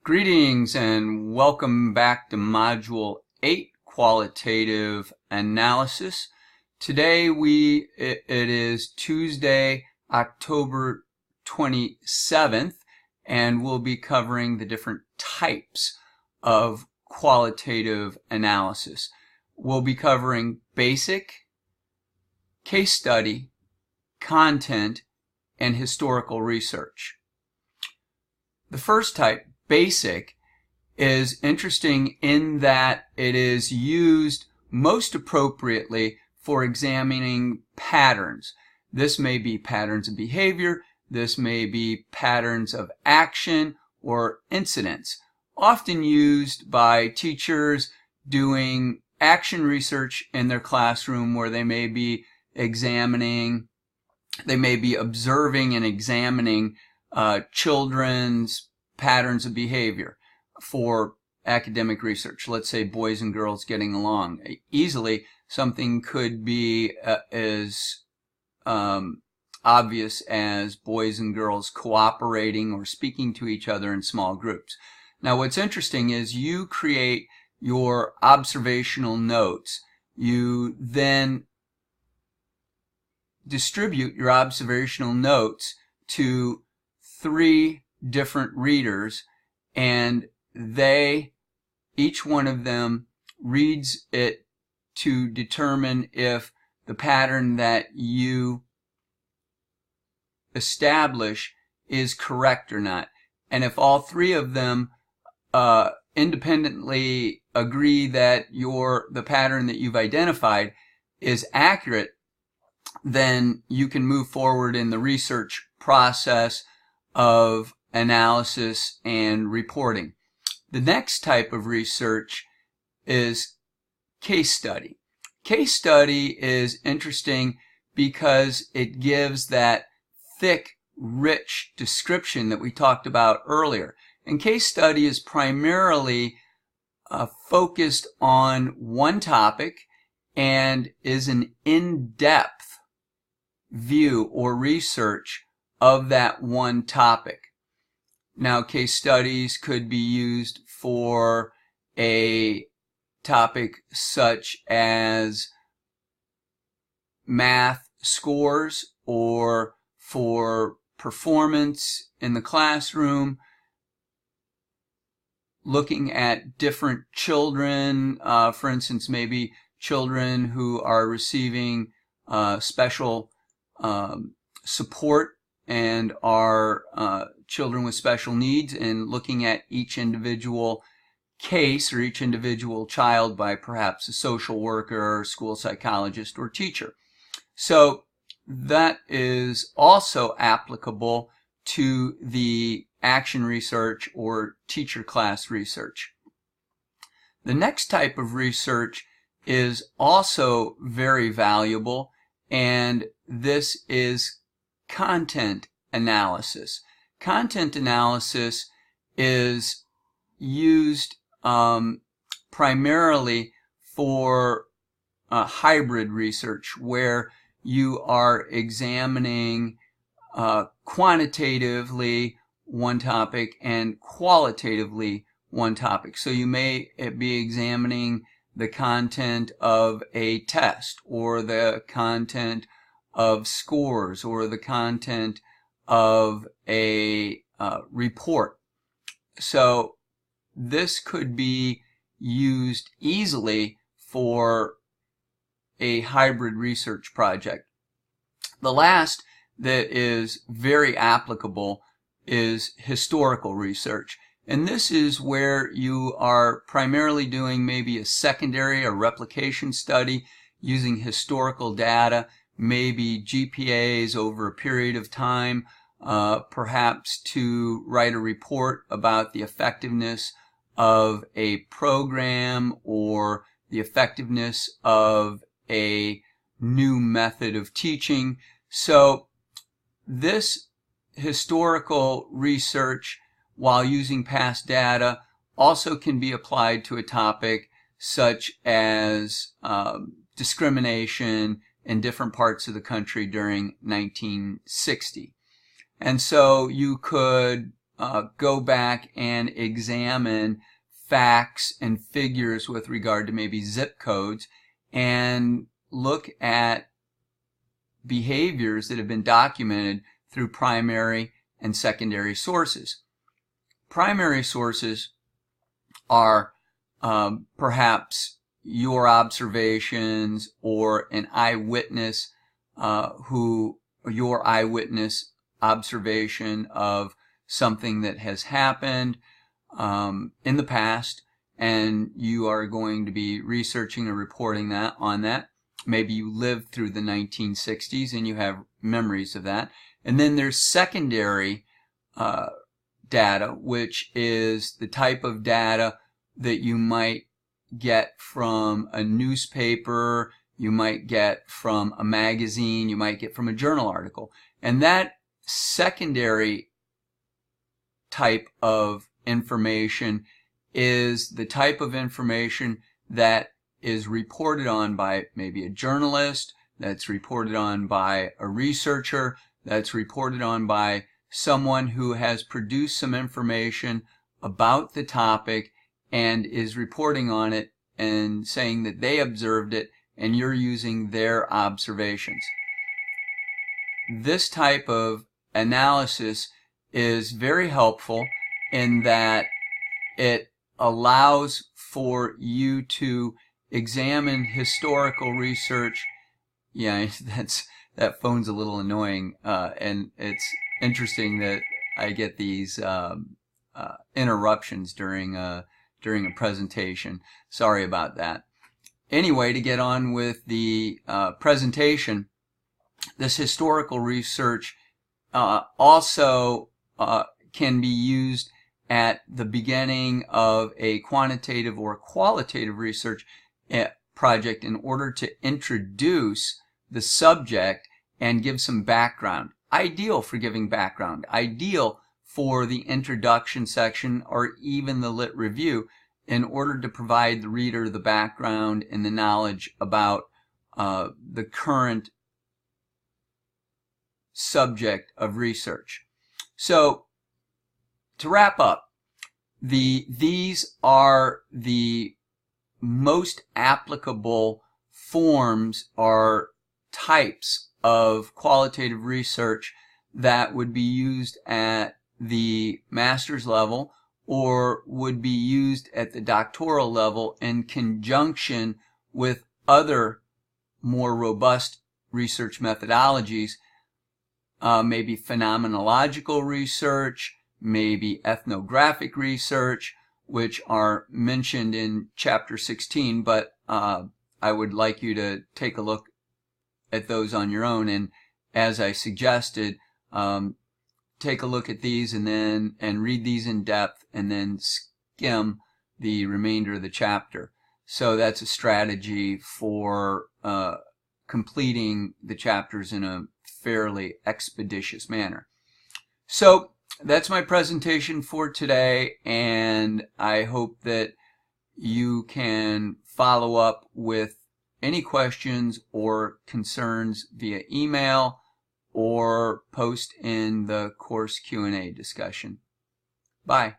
Greetings and welcome back to Module 8, Qualitative Analysis. Today it is Tuesday, October 27th, and we'll be covering the different types of qualitative analysis. We'll be covering basic, case study, content, and historical research. The first type, basic, is interesting in that it is used most appropriately for examining patterns. This may be patterns of behavior, this may be patterns of action or incidents, often used by teachers doing action research in their classroom where they may be observing and examining children's patterns of behavior for academic research. Let's say boys and girls getting along. Easily, something could be as obvious as boys and girls cooperating or speaking to each other in small groups. Now, what's interesting is you create your observational notes. You then distribute your observational notes to 3 different readers, and each one of them reads it to determine if the pattern that you establish is correct or not. And if all 3 of them independently agree that the pattern that you've identified is accurate, then you can move forward in the research process of analysis and reporting. The next type of research is case study. Case study is interesting because it gives that thick, rich description that we talked about earlier. And case study is primarily focused on one topic and is an in-depth view or research of that one topic. Now, case studies could be used for a topic such as math scores or for performance in the classroom, looking at different children, for instance, maybe children who are receiving special support and are children with special needs, and looking at each individual case or each individual child by perhaps a social worker or school psychologist or teacher. So that is also applicable to the action research or teacher class research. The next type of research is also very valuable, and this is content analysis. Content analysis is used primarily for hybrid research, where you are examining quantitatively one topic and qualitatively one topic. So you may be examining the content of a test, or the content of scores, or the content of a report. So this could be used easily for a hybrid research project. The last that is very applicable is historical research. And this is where you are primarily doing maybe a secondary or replication study using historical data, maybe GPAs over a period of time, perhaps to write a report about the effectiveness of a program or the effectiveness of a new method of teaching. So this historical research, while using past data, also can be applied to a topic such as discrimination in different parts of the country during 1960. And so you could go back and examine facts and figures with regard to maybe zip codes and look at behaviors that have been documented through primary and secondary sources. Primary sources are perhaps your observations or an eyewitness your eyewitness observation of something that has happened in the past, and you are going to be researching or reporting on that. Maybe you lived through the 1960s and you have memories of that. And then there's secondary data, which is the type of data that you might get from a newspaper, you might get from a magazine, you might get from a journal article. And that secondary type of information is the type of information that is reported on by maybe a journalist, that's reported on by a researcher, that's reported on by someone who has produced some information about the topic and is reporting on it and saying that they observed it and you're using their observations. This type of analysis is very helpful in that it allows for you to examine historical research. Yeah, that phone's a little annoying, and it's interesting that I get these interruptions during a presentation. Sorry about that. Anyway, to get on with the presentation, this historical research also can be used at the beginning of a quantitative or qualitative research project in order to introduce the subject and give some background. Ideal for giving background, ideal for the introduction section or even the lit review in order to provide the reader the background and the knowledge about the current subject of research. So to wrap up, these are the most applicable forms or types of qualitative research that would be used at the master's level or would be used at the doctoral level in conjunction with other more robust research methodologies, maybe phenomenological research, maybe ethnographic research, which are mentioned in chapter 16, but I would like you to take a look at those on your own, and as I suggested, take a look at these and read these in depth and then skim the remainder of the chapter. So that's a strategy for completing the chapters in a fairly expeditious manner. So that's my presentation for today, and I hope that you can follow up with any questions or concerns via email or post in the course Q&A discussion. Bye.